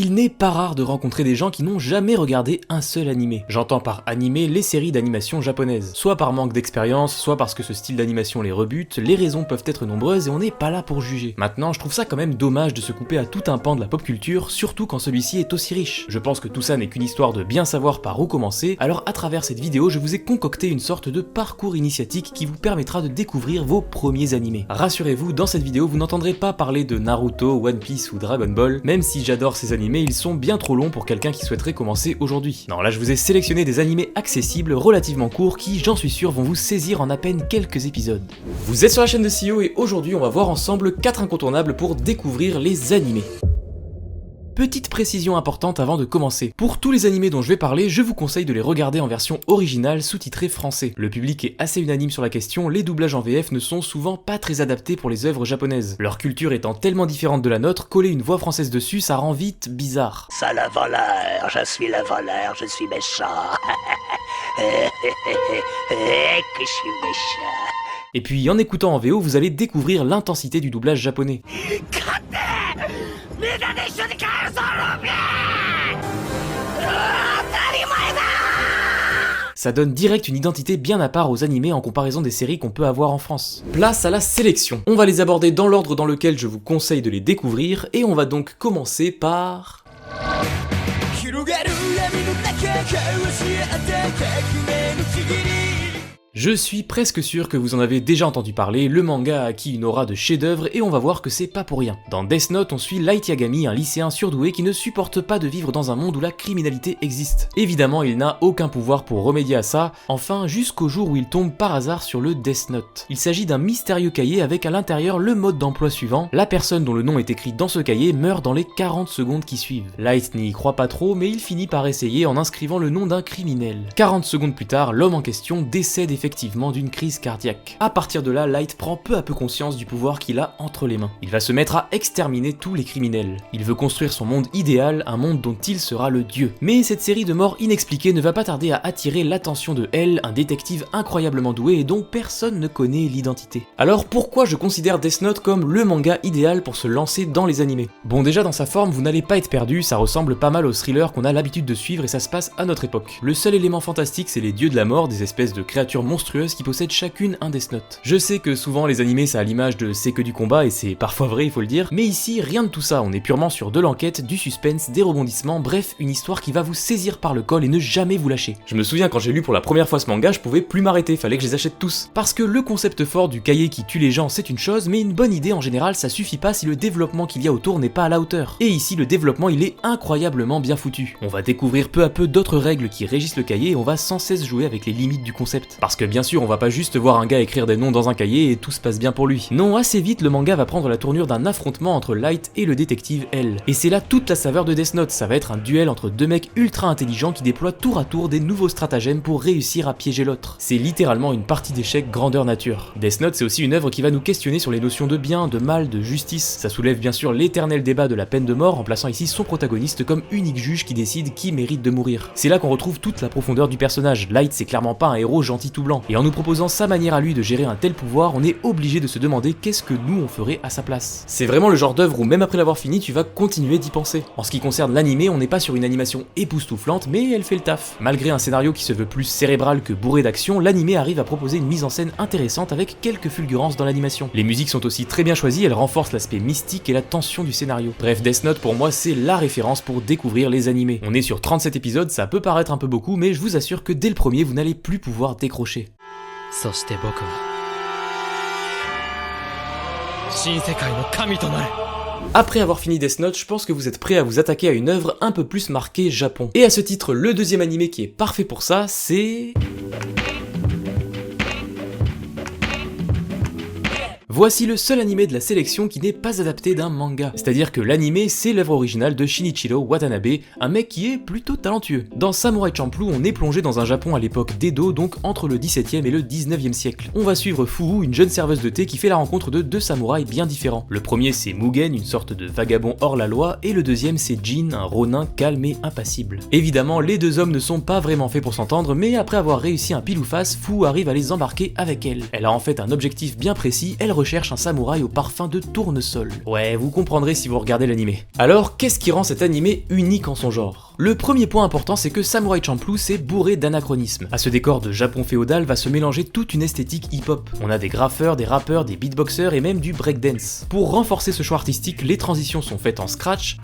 Il n'est pas rare de rencontrer des gens qui n'ont jamais regardé un seul animé. J'entends par animé les séries d'animation japonaises. Soit par manque d'expérience, soit parce que ce style d'animation les rebute, les raisons peuvent être nombreuses et on n'est pas là pour juger. Maintenant, je trouve ça quand même dommage de se couper à tout un pan de la pop culture, surtout quand celui-ci est aussi riche. Je pense que tout ça n'est qu'une histoire de bien savoir par où commencer, alors à travers cette vidéo, je vous ai concocté une sorte de parcours initiatique qui vous permettra de découvrir vos premiers animés. Rassurez-vous, dans cette vidéo, vous n'entendrez pas parler de Naruto, One Piece ou Dragon Ball, même si j'adore ces animés, ils sont bien trop longs pour quelqu'un qui souhaiterait commencer aujourd'hui. Non, là je vous ai sélectionné des animés accessibles, relativement courts, qui, j'en suis sûr, vont vous saisir en à peine quelques épisodes. Vous êtes sur la chaîne de CEO et aujourd'hui on va voir ensemble 4 incontournables pour découvrir les animés. Petite précision importante avant de commencer. Pour tous les animés dont je vais parler, je vous conseille de les regarder en version originale sous-titrée français. Le public est assez unanime sur la question, les doublages en VF ne sont souvent pas très adaptés pour les œuvres japonaises. Leur culture étant tellement différente de la nôtre, coller une voix française dessus, ça rend vite bizarre. Ça le voleur, je suis méchant. Que je suis méchant. Et puis en écoutant en VO, vous allez découvrir l'intensité du doublage japonais. Ça donne direct une identité bien à part aux animés en comparaison des séries qu'on peut avoir en France. Place à la sélection. On va les aborder dans l'ordre dans lequel je vous conseille de les découvrir, et on va donc commencer par... Je suis presque sûr que vous en avez déjà entendu parler, le manga a acquis une aura de chef-d'œuvre et on va voir que c'est pas pour rien. Dans Death Note, on suit Light Yagami, un lycéen surdoué qui ne supporte pas de vivre dans un monde où la criminalité existe. Évidemment, il n'a aucun pouvoir pour remédier à ça, enfin jusqu'au jour où il tombe par hasard sur le Death Note. Il s'agit d'un mystérieux cahier avec à l'intérieur le mode d'emploi suivant, la personne dont le nom est écrit dans ce cahier meurt dans les 40 secondes qui suivent. Light n'y croit pas trop, mais il finit par essayer en inscrivant le nom d'un criminel. 40 secondes plus tard, l'homme en question décède effectivement d'une crise cardiaque. À partir de là, Light prend peu à peu conscience du pouvoir qu'il a entre les mains. Il va se mettre à exterminer tous les criminels. Il veut construire son monde idéal, un monde dont il sera le dieu. Mais cette série de morts inexpliquées ne va pas tarder à attirer l'attention de L, un détective incroyablement doué et dont personne ne connaît l'identité. Alors pourquoi je considère Death Note comme le manga idéal pour se lancer dans les animés? Bon, déjà dans sa forme, vous n'allez pas être perdu, ça ressemble pas mal aux thrillers qu'on a l'habitude de suivre et ça se passe à notre époque. Le seul élément fantastique, c'est les dieux de la mort, des espèces de créatures monstrueuses qui possèdent chacune un Death Note. Je sais que souvent les animés ça a l'image de c'est que du combat et c'est parfois vrai il faut le dire, mais ici rien de tout ça, on est purement sur de l'enquête, du suspense, des rebondissements, bref une histoire qui va vous saisir par le col et ne jamais vous lâcher. Je me souviens quand j'ai lu pour la première fois ce manga, je pouvais plus m'arrêter, fallait que je les achète tous. Parce que le concept fort du cahier qui tue les gens c'est une chose, mais une bonne idée en général ça suffit pas si le développement qu'il y a autour n'est pas à la hauteur. Et ici le développement il est incroyablement bien foutu. On va découvrir peu à peu d'autres règles qui régissent le cahier et on va sans cesse jouer avec les limites du concept. Parce que bien sûr on va pas juste voir un gars écrire des noms dans un cahier et tout se passe bien pour lui. Non, assez vite le manga va prendre la tournure d'un affrontement entre Light et le détective L. Et c'est là toute la saveur de Death Note, ça va être un duel entre deux mecs ultra intelligents qui déploient tour à tour des nouveaux stratagèmes pour réussir à piéger l'autre. C'est littéralement une partie d'échecs grandeur nature. Death Note c'est aussi une œuvre qui va nous questionner sur les notions de bien, de mal, de justice. Ça soulève bien sûr l'éternel débat de la peine de mort en plaçant ici son protagoniste comme unique juge qui décide qui mérite de mourir. C'est là qu'on retrouve toute la profondeur du personnage. Light c'est clairement pas un héros gentil tout blanc. Et en nous proposant sa manière à lui de gérer un tel pouvoir, on est obligé de se demander qu'est-ce que nous on ferait à sa place. C'est vraiment le genre d'œuvre où même après l'avoir fini, tu vas continuer d'y penser. En ce qui concerne l'animé, on n'est pas sur une animation époustouflante, mais elle fait le taf. Malgré un scénario qui se veut plus cérébral que bourré d'action, l'animé arrive à proposer une mise en scène intéressante avec quelques fulgurances dans l'animation. Les musiques sont aussi très bien choisies, elles renforcent l'aspect mystique et la tension du scénario. Bref, Death Note pour moi c'est la référence pour découvrir les animés. On est sur 37 épisodes, ça peut paraître un peu beaucoup, mais je vous assure que dès le premier, vous n'allez plus pouvoir décrocher. Après avoir fini Death Note, je pense que vous êtes prêts à vous attaquer à une œuvre un peu plus marquée Japon. Et à ce titre, le deuxième animé qui est parfait pour ça, c'est... Voici le seul animé de la sélection qui n'est pas adapté d'un manga. C'est-à-dire que l'animé, c'est l'œuvre originale de Shinichiro Watanabe, un mec qui est plutôt talentueux. Dans Samurai Champloo, on est plongé dans un Japon à l'époque d'Edo, donc entre le 17e et le 19e siècle. On va suivre Fuhu, une jeune serveuse de thé qui fait la rencontre de deux samouraïs bien différents. Le premier c'est Mugen, une sorte de vagabond hors la loi, et le deuxième c'est Jin, un ronin calme et impassible. Évidemment, les deux hommes ne sont pas vraiment faits pour s'entendre, mais après avoir réussi un pile ou face, Fuhu arrive à les embarquer avec elle. Elle a en fait un objectif bien précis, elle recherche recherche un samouraï au parfum de tournesol. Ouais, vous comprendrez si vous regardez l'animé. Alors, qu'est-ce qui rend cet animé unique en son genre? Le premier point important, c'est que Samurai Champloo c'est bourré d'anachronismes. À ce décor de Japon féodal va se mélanger toute une esthétique hip-hop. On a des graffeurs, des rappeurs, des beatboxers et même du breakdance. Pour renforcer ce choix artistique, les transitions sont faites en scratch.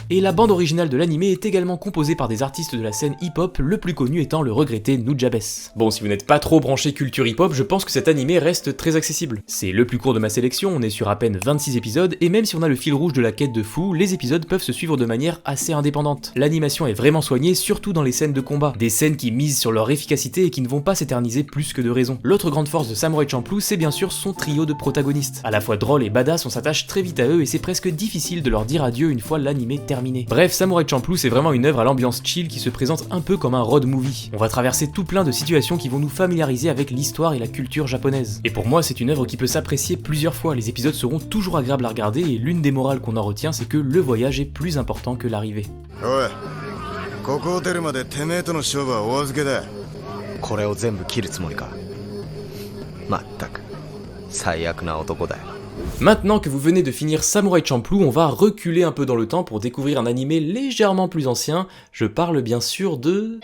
Et la bande originale de l'anime est également composée par des artistes de la scène hip-hop, le plus connu étant le regretté Nujabes. Bon, si vous n'êtes pas trop branché culture hip-hop, je pense que cet animé reste très accessible. C'est le plus court de ma sélection, on est sur à peine 26 épisodes, et même si on a le fil rouge de la quête de Fou, les épisodes peuvent se suivre de manière assez indépendante. L'animation est vraiment soignée, surtout dans les scènes de combat. Des scènes qui misent sur leur efficacité et qui ne vont pas s'éterniser plus que de raison. L'autre grande force de Samurai Champloo, c'est bien sûr son trio de protagonistes. À la fois drôle et badass, on s'attache très vite à eux et c'est presque difficile de leur dire adieu une fois l'animé terminé. Bref, Samurai Champloo c'est vraiment une œuvre à l'ambiance chill qui se présente un peu comme un road movie. On va traverser tout plein de situations qui vont nous familiariser avec l'histoire et la culture japonaise. Et pour moi, c'est une œuvre qui peut s'apprécier plusieurs fois. Les épisodes seront toujours agréables à regarder et l'une des morales qu'on en retient, c'est que le voyage est plus important que l'arrivée. Ouais. ここを出るまでてめえとの勝負はお預けだ。これを全部切るつもりか。まったく最悪な男だよ。Maintenant que vous venez de finir Samurai Champloo, on va reculer un peu dans le temps pour découvrir un animé légèrement plus ancien. Je parle bien sûr de...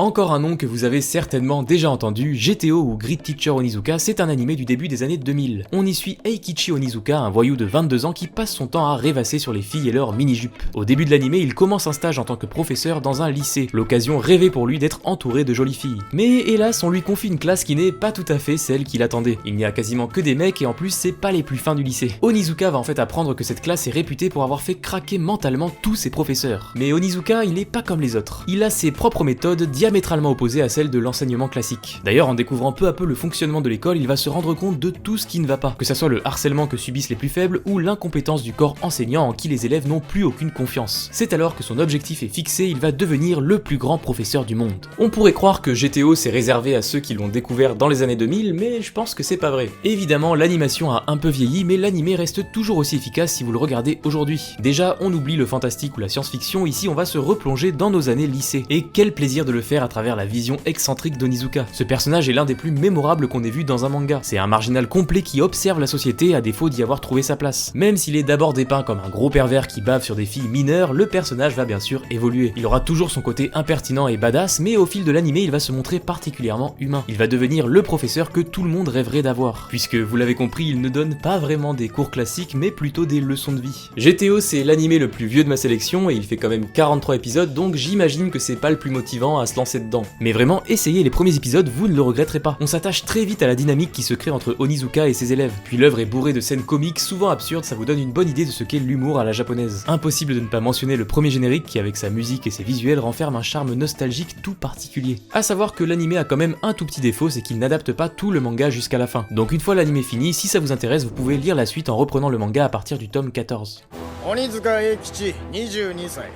Encore un nom que vous avez certainement déjà entendu, GTO ou Great Teacher Onizuka, c'est un animé du début des années 2000. On y suit Eikichi Onizuka, un voyou de 22 ans qui passe son temps à rêvasser sur les filles et leurs mini-jupes. Au début de l'animé, il commence un stage en tant que professeur dans un lycée, l'occasion rêvée pour lui d'être entouré de jolies filles. Mais hélas, on lui confie une classe qui n'est pas tout à fait celle qu'il attendait. Il n'y a quasiment que des mecs et en plus c'est pas les plus fins du lycée. Onizuka va en fait apprendre que cette classe est réputée pour avoir fait craquer mentalement tous ses professeurs. Mais Onizuka, il est pas comme les autres. Il a ses propres méthodes diamétralement opposée à celle de l'enseignement classique. D'ailleurs, en découvrant peu à peu le fonctionnement de l'école, il va se rendre compte de tout ce qui ne va pas, que ça soit le harcèlement que subissent les plus faibles ou l'incompétence du corps enseignant en qui les élèves n'ont plus aucune confiance. C'est alors que son objectif est fixé, il va devenir le plus grand professeur du monde. On pourrait croire que GTO s'est réservé à ceux qui l'ont découvert dans les années 2000, mais je pense que c'est pas vrai. Évidemment, l'animation a un peu vieilli, mais l'animé reste toujours aussi efficace si vous le regardez aujourd'hui. Déjà, on oublie le fantastique ou la science-fiction, ici on va se replonger dans nos années lycée. Et quel plaisir de le faire à travers la vision excentrique d'Onizuka. Ce personnage est l'un des plus mémorables qu'on ait vu dans un manga. C'est un marginal complet qui observe la société à défaut d'y avoir trouvé sa place. Même s'il est d'abord dépeint comme un gros pervers qui bave sur des filles mineures, le personnage va bien sûr évoluer. Il aura toujours son côté impertinent et badass, mais au fil de l'animé, il va se montrer particulièrement humain. Il va devenir le professeur que tout le monde rêverait d'avoir. Puisque, vous l'avez compris, il ne donne pas vraiment des cours classiques, mais plutôt des leçons de vie. GTO, c'est l'animé le plus vieux de ma sélection, et il fait quand même 43 épisodes, donc j'imagine que c'est pas le plus motivant à se lancer dedans. Mais vraiment, essayez les premiers épisodes, vous ne le regretterez pas. On s'attache très vite à la dynamique qui se crée entre Onizuka et ses élèves. Puis l'œuvre est bourrée de scènes comiques, souvent absurdes, ça vous donne une bonne idée de ce qu'est l'humour à la japonaise. Impossible de ne pas mentionner le premier générique qui, avec sa musique et ses visuels, renferme un charme nostalgique tout particulier. A savoir que l'anime a quand même un tout petit défaut, c'est qu'il n'adapte pas tout le manga jusqu'à la fin. Donc une fois l'anime fini, si ça vous intéresse, vous pouvez lire la suite en reprenant le manga à partir du tome 14. Onizuka Eikichi, 22 歳。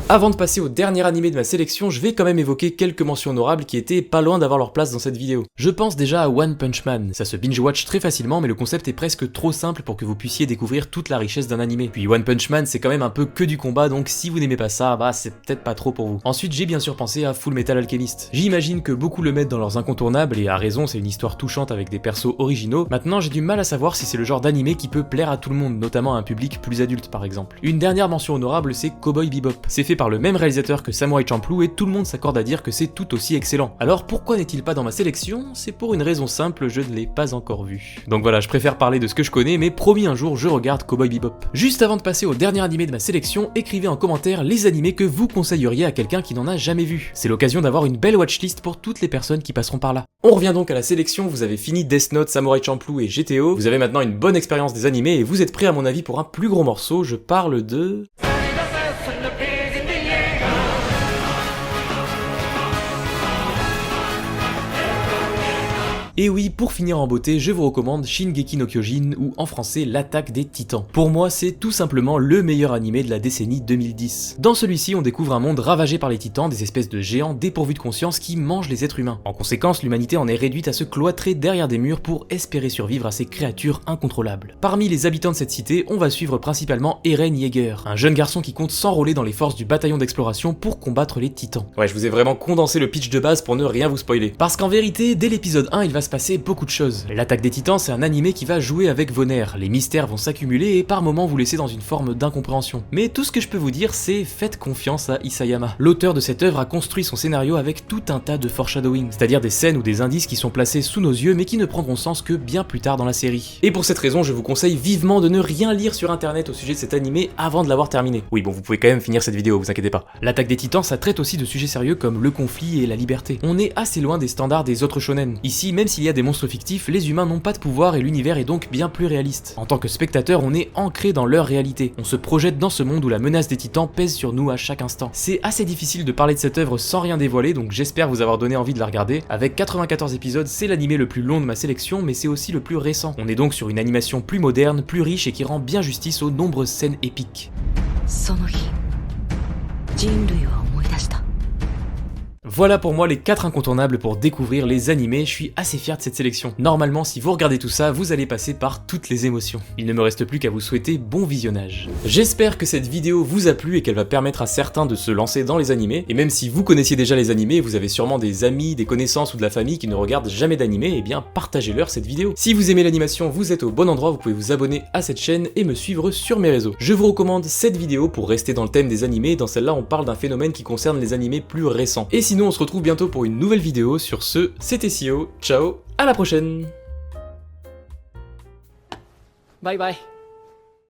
Avant de passer au dernier animé de ma sélection, je vais quand même évoquer quelques mentions honorables qui étaient pas loin d'avoir leur place dans cette vidéo. Je pense déjà à One Punch Man, ça se binge-watch très facilement mais le concept est presque trop simple pour que vous puissiez découvrir toute la richesse d'un animé. Puis One Punch Man c'est quand même un peu que du combat donc si vous n'aimez pas ça, bah c'est peut-être pas trop pour vous. Ensuite j'ai bien sûr pensé à Full Metal Alchemist. J'imagine que beaucoup le mettent dans leurs incontournables et à raison, c'est une histoire touchante avec des persos originaux. Maintenant j'ai du mal à savoir si c'est le genre d'animé qui peut plaire à tout le monde, notamment à un public plus adulte par exemple. Une dernière mention honorable c'est Cowboy Bebop. C'est fait par le même réalisateur que Samurai Champloo et tout le monde s'accorde à dire que c'est tout aussi excellent. Alors pourquoi n'est-il pas dans ma sélection? C'est pour une raison simple, je ne l'ai pas encore vu. Donc voilà, je préfère parler de ce que je connais, mais promis un jour je regarde Cowboy Bebop. Juste avant de passer au dernier animé de ma sélection, écrivez en commentaire les animés que vous conseilleriez à quelqu'un qui n'en a jamais vu. C'est l'occasion d'avoir une belle watchlist pour toutes les personnes qui passeront par là. On revient donc à la sélection, vous avez fini Death Note, Samurai Champloo et GTO, vous avez maintenant une bonne expérience des animés et vous êtes prêts à mon avis pour un plus gros morceau, je parle de... Et oui, pour finir en beauté, je vous recommande Shingeki no Kyojin, ou en français l'attaque des titans. Pour moi, c'est tout simplement le meilleur animé de la décennie 2010. Dans celui-ci, on découvre un monde ravagé par les titans, des espèces de géants dépourvus de conscience qui mangent les êtres humains. En conséquence, l'humanité en est réduite à se cloîtrer derrière des murs pour espérer survivre à ces créatures incontrôlables. Parmi les habitants de cette cité, on va suivre principalement Eren Yeager, un jeune garçon qui compte s'enrôler dans les forces du bataillon d'exploration pour combattre les titans. Ouais, je vous ai vraiment condensé le pitch de base pour ne rien vous spoiler. Parce qu'en vérité, dès l'épisode 1, il va se passer beaucoup de choses. L'attaque des titans, c'est un animé qui va jouer avec vos nerfs, les mystères vont s'accumuler et par moments vous laisser dans une forme d'incompréhension. Mais tout ce que je peux vous dire, c'est faites confiance à Isayama. L'auteur de cette œuvre a construit son scénario avec tout un tas de foreshadowing, c'est-à-dire des scènes ou des indices qui sont placés sous nos yeux mais qui ne prendront sens que bien plus tard dans la série. Et pour cette raison, je vous conseille vivement de ne rien lire sur internet au sujet de cet animé avant de l'avoir terminé. Oui, bon, vous pouvez quand même finir cette vidéo, vous inquiétez pas. L'attaque des titans, ça traite aussi de sujets sérieux comme le conflit et la liberté. On est assez loin des standards des autres shonen. Ici, même s'il y a des monstres fictifs, les humains n'ont pas de pouvoir et l'univers est donc bien plus réaliste. En tant que spectateur, on est ancré dans leur réalité. On se projette dans ce monde où la menace des titans pèse sur nous à chaque instant. C'est assez difficile de parler de cette œuvre sans rien dévoiler, donc j'espère vous avoir donné envie de la regarder. Avec 94 épisodes, c'est l'animé le plus long de ma sélection, mais c'est aussi le plus récent. On est donc sur une animation plus moderne, plus riche et qui rend bien justice aux nombreuses scènes épiques. Voilà pour moi les 4 incontournables pour découvrir les animés, je suis assez fier de cette sélection. Normalement, si vous regardez tout ça, vous allez passer par toutes les émotions. Il ne me reste plus qu'à vous souhaiter bon visionnage. J'espère que cette vidéo vous a plu et qu'elle va permettre à certains de se lancer dans les animés, et même si vous connaissiez déjà les animés, vous avez sûrement des amis, des connaissances ou de la famille qui ne regardent jamais d'animés, et bien partagez-leur cette vidéo. Si vous aimez l'animation, vous êtes au bon endroit, vous pouvez vous abonner à cette chaîne et me suivre sur mes réseaux. Je vous recommande cette vidéo pour rester dans le thème des animés, dans celle-là on parle d'un phénomène qui concerne les animés plus récents. Et sinon on se retrouve bientôt pour une nouvelle vidéo. Sur ce, c'était Sio, ciao, à la prochaine. Bye bye.